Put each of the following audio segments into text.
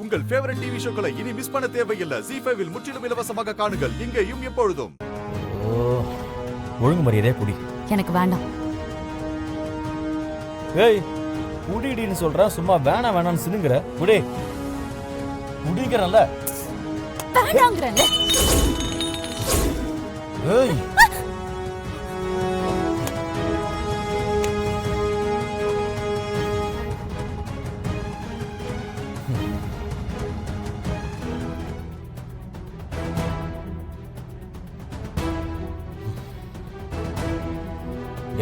உங்கள் favourite TV ஷோக்களை இனி miss பண்ண தேவையில்லை. ZEE5 இல் முற்றிலும் இலவசமாக காணுங்கள். இங்கேயும் எப்பொழுதும். ஒழுங்கு மரியாதையா குடி. எனக்கு வேண்டாம். ஏய் குடிடின்னு சொல்ற, சும்மா வேணாம்னு சினுங்கற. குடி குடிங்கறல்ல. வேண்டாங்கறல்ல. ஏய்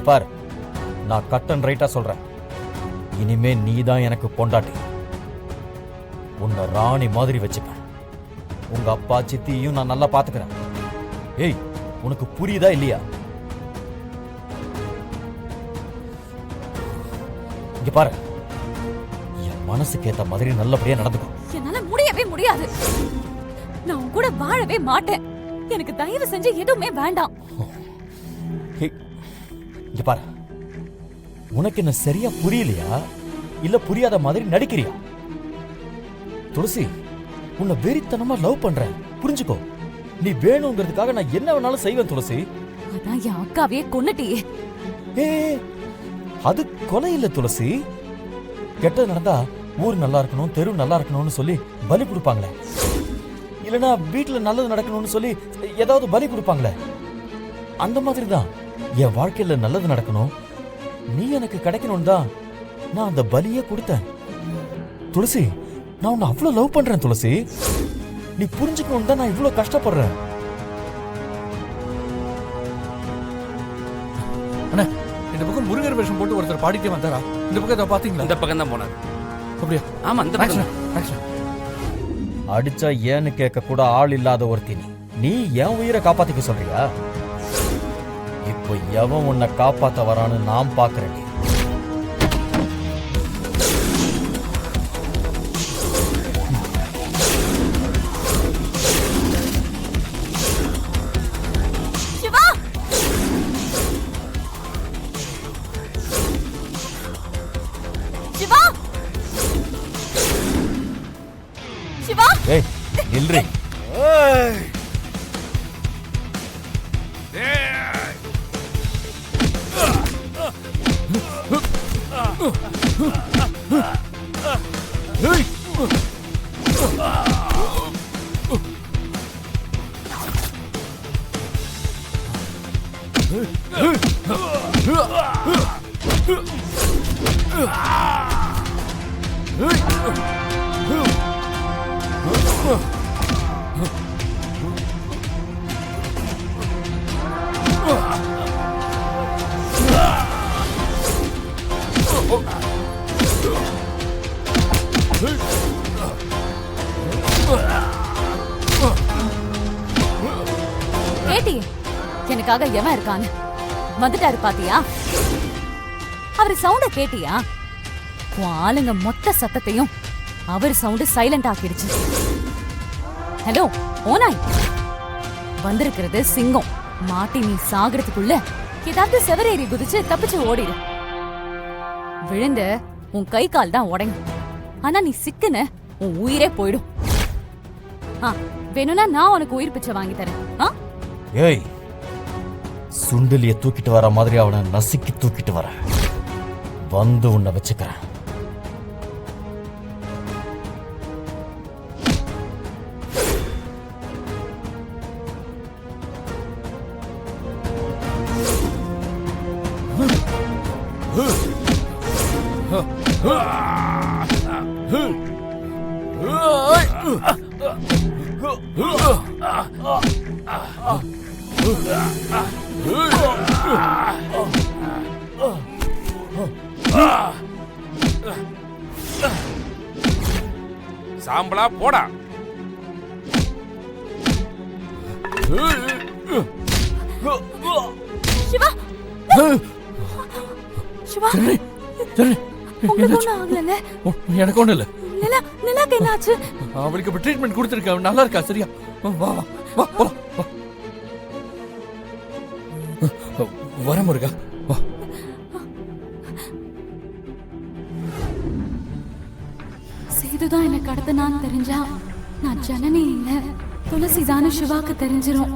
பார், நான் கட் அண்ட் ரைட்டா சொல்றேன். இனிமே நீதான் எனக்கு பொண்டாட்டி. உன்னை ராணி மாதிரி வச்சுப்பேன். உங்க அப்பா சித்தியும் நான் நல்லா பாத்துக்கிறேன். ஏய், உனக்கு புரியுதா இல்லையா? இங்க பாரு, என் மனசுக்கு ஏத்த மாதிரி நல்லபடியா நடந்துக்கும். என்னால முடியவே முடியாது. நான் உன் கூட வாழவே மாட்டேன். எனக்கு தயவு செஞ்சு எதுவுமே வேண்டாம். இங்க பாரு, உனக்கு என்ன சரியா புரியலையா இல்ல புரியாத மாதிரி நடிக்கிறியா? துளசி, உன்னை வெறித்தனமா லவ் பண்றேன், புரிஞ்சுக்கோ. நீ வேணுங்கிறதுக்காக நான் என்ன வேணாலும் செய்வேன் துளசி. அதான் என் அக்காவையே கொன்னுட்டியே. ஏ, அது கொலை இல்ல துளசி. கெட்டது நடந்தா ஊர் நல்லா இருக்கணும், தெரு நல்லா இருக்கணும்னு சொல்லி பலி கொடுப்பாங்களே, இல்லனா வீட்டுல நல்லது நடக்கணும்னு சொல்லி ஏதாவது பலி கொடுப்பாங்களே, அந்த மாதிரி தான் என் வாழ்க்கையில நல்லது நடக்கணும், நீ எனக்கு கிடைக்கணும் தான் நான் அந்த பலியே கொடுத்தேன். துளசி, நான் உன்னை அவ்வளவு லவ் பண்றேன் துளசி. நீ புரிஞ்சுக்கணும் தான் நான் இவ்வளவு கஷ்டப்படுறேன். அண்ணா, இந்த பக்கம் முருகர் வேஷம் போட்டு ஒருத்தர் பாடிட்டே வந்தாரா? இந்த பக்கம் இதை பாத்தீங்களா? இந்த பக்கம் தான் போனாரு. அப்படியா? ஆமா, இந்த பக்கம். அடிச்சா ஏன்னு கேட்க கூட ஆள் இல்லாத ஒருத்தி நீ என் உயிரை காப்பாத்திக்க சொல்றியா? இப்போ எவன் உன்னை காப்பாத்த வரான்னு நான் பாக்குறேன். சிவா, சிவா, சிவா. ஏய் நில்றி. கேட்டி, எனக்காக எவன் இருக்கான்னு வந்துட்டாரு பாத்தியா? அவரு சவுண்ட கேட்டியா? உன் ஆளுங்க மொத்த சத்தத்தையும் அவர் சவுண்ட் சைலண்ட் ஆக்கிடுச்சு. ஹலோ ஓனாய், வந்திருக்கிறது சிங்கம். மாட்டி நீ சாகிறதுக்குள்ள ஏதாவது செவரேறி குதிச்சு தப்பிச்சு ஓடிடு. விழுந்த உன் கை கால் தான் உடையும். ஆனா நீ சிக்குன உன் உயிரே போயிடும். வேணும்னா நான் உனக்கு உயிர் பிச்சை வாங்கி தரேன். ஏய், சுண்டலிய தூக்கிட்டு வர மாதிரி அவனை நசுக்கி தூக்கிட்டு வர வந்து உன்னை வச்சுக்கிறேன். சாம்பலா போடா. சிவா, சிவா, எனக்கு ஒண்ணு இல்ல. நிலாக்கு என்னாச்சு? அவளுக்கு இப்ப ட்ரீட்மெண்ட் கொடுத்திருக்க, நல்லா இருக்கா? சரியா? வா வா வா போலாம். வர முருகா, வா. செய்து மதுதான் என்ன கடத்தினான்னு தெரிஞ்சா நான் ஜனனி இல்ல துளசிதான சிவாக்கு தெரிஞ்சிரும்.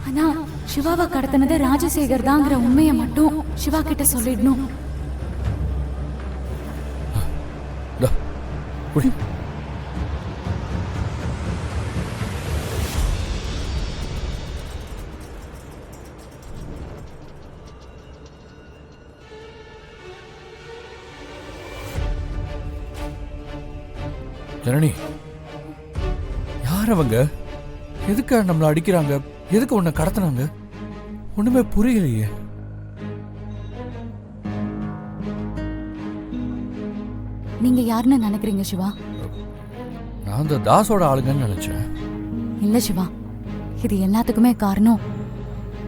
ஆனா சிவாவை கடத்தினது ராஜசேகர் தாங்கிற உண்மையை மட்டும் சிவா கிட்ட சொல்லிடணும். இந்தா, குடி. ஜனனி, யார் அவங்க? எதுக்கு நம்மள அடிக்கிறாங்க? எதுக்கு உன்னை கடத்தினாங்க? ஒண்ணுமே புரியலையே. நீங்க யாருன்னு நினைக்கிறீங்க சிவா? நான் அந்த தாஸோட ஆளுங்கன்னு நினைச்சேன். இல்ல சிவா, இது எல்லாத்துக்குமே காரணம்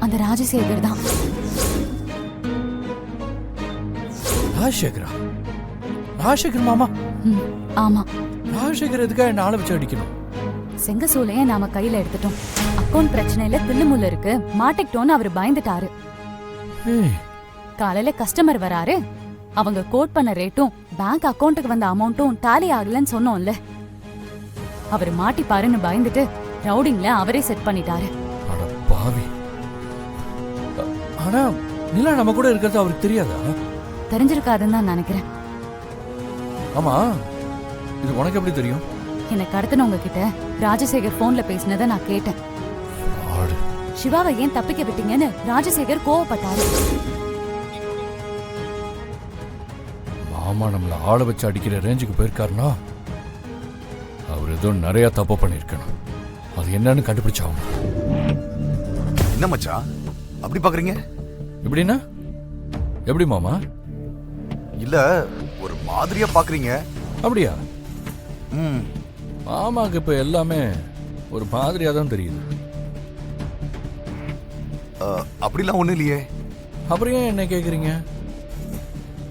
அந்த ராஜசேகர் தான். ராஜசேகரா? ராஜசேகர் மாமா? ஆமா. ராஜசேகர் எதுக்காக என்ன ஆளை வச்சு அடிக்கணும்? செங்கசூலைய நாம கையில எடுத்துட்டோம். அக்கௌண்ட் பிரச்சனையில தில்லுமுள்ள இருக்கு, மாட்டிக்கிட்டோன்னு அவரு பயந்துட்டாரு. காலையில கஸ்டமர் வராரு, அவங்க கோட் பண்ண ரேட்டும் பேங்க் அக்கௌண்ட்டுக்கு வந்த அமௌண்ட்டும் டாலி ஆகலன்னு சொன்னோம்ல. அவர் மாட்டிப்பாருன்னு பயந்துட்டு ரவுடிங்ல அவரே செட் பண்ணிட்டாரு. அட பாவி. ஆனா நிலா நம்ம கூட இருக்கிறது அவருக்கு தெரியாதா? தெரிஞ்சிருக்காதுன்னு தான் நினைக்கிறேன். ஆமா, இது உனக்கு எப்படி தெரியும்? என்னை கடத்தினவங்க கிட்ட ராஜசேகர் போன்ல பேசினதை நான் கேட்டேன். சிவாவை ஏன் தப்பிக்க விட்டீங்கன்னு ராஜசேகர் கோவப்பட்டாரு. மாமா நம்மள ஆளை வச்சு அடிக்கிற ரேஞ்சுக்கு போயிருக்காருன்னா அவர் ஏதோ நிறைய தப்பு பண்ணிருக்கணும். அது என்னன்னு கண்டுபிடிச்சாகும். என்ன மச்சான் அப்படி பாக்குறீங்க? எப்படின்னா எப்படி மாமா? இல்ல ஒரு மாதிரியா பாக்குறீங்க. அப்படியா? ம், மாமாக்கு இப்ப எல்லாமே ஒரு மாதிரியா தான் தெரியுது. அப்படிலாம் ஒண்ணு இல்லையே. அப்புறம் ஏன் என்ன கேக்குறீங்க?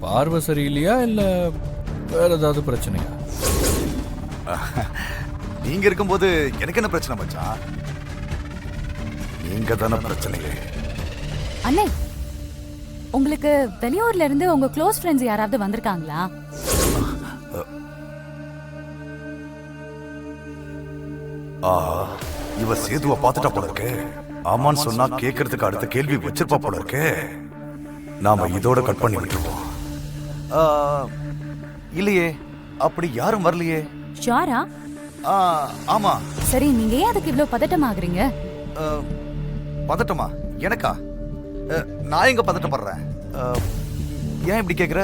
பார்வை சரியில்லையா இல்ல வேற ஏதாவது பிரச்சனையா? நீங்க இருக்கும்போது எனக்கு என்ன பிரச்சனை மச்சான்? நீங்க தானே பிரச்சனையே. அண்ணே, உங்களுக்கு வெளியூர்ல இருந்து உங்க க்ளோஸ் ஃப்ரெண்ட்ஸ் யாராவது வந்திருக்காங்களா? இவ சேதுவ பாத்துட்டா போல இருக்கு. ஆமான்னு சொன்னா கேட்கறதுக்கு அடுத்த கேள்வி வச்சிருப்பா போல இருக்கு. நாம இதோட கட் பண்ணி விட்டுருவோம். இல்லையே, அப்படி யாரும் வரலையே. ஷாரா? ஆமா. சரி, நீங்க ஏன் அதுக்கு இவ்ளோ பதட்டமாகறீங்க? பதட்டமா? எனக்கா? நான் எங்க பதட்டப்படுறேன்? ஏன் இப்படி கேக்குற?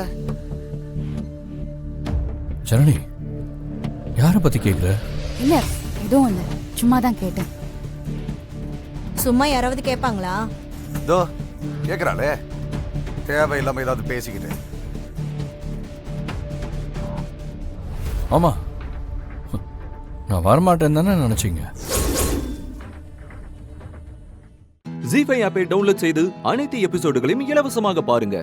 ஜனனி, யார பத்தி கேக்குற? இல்ல, எதுவும் இல்ல, சும்மா தான் கேட்டேன். சும்மா யாராவது கேட்பாங்களா? தோ கேக்குறாளே, தேவையில்லாம ஏதாவது பேசிக்கிட்டு. ஆமா, நான் வரமாட்டேன்னு தானே நினைச்சீங்க? ஜீ5 ஆப்பை டவுன்லோட் செய்து அனைத்து எபிசோடுகளையும் இலவசமாக பாருங்க.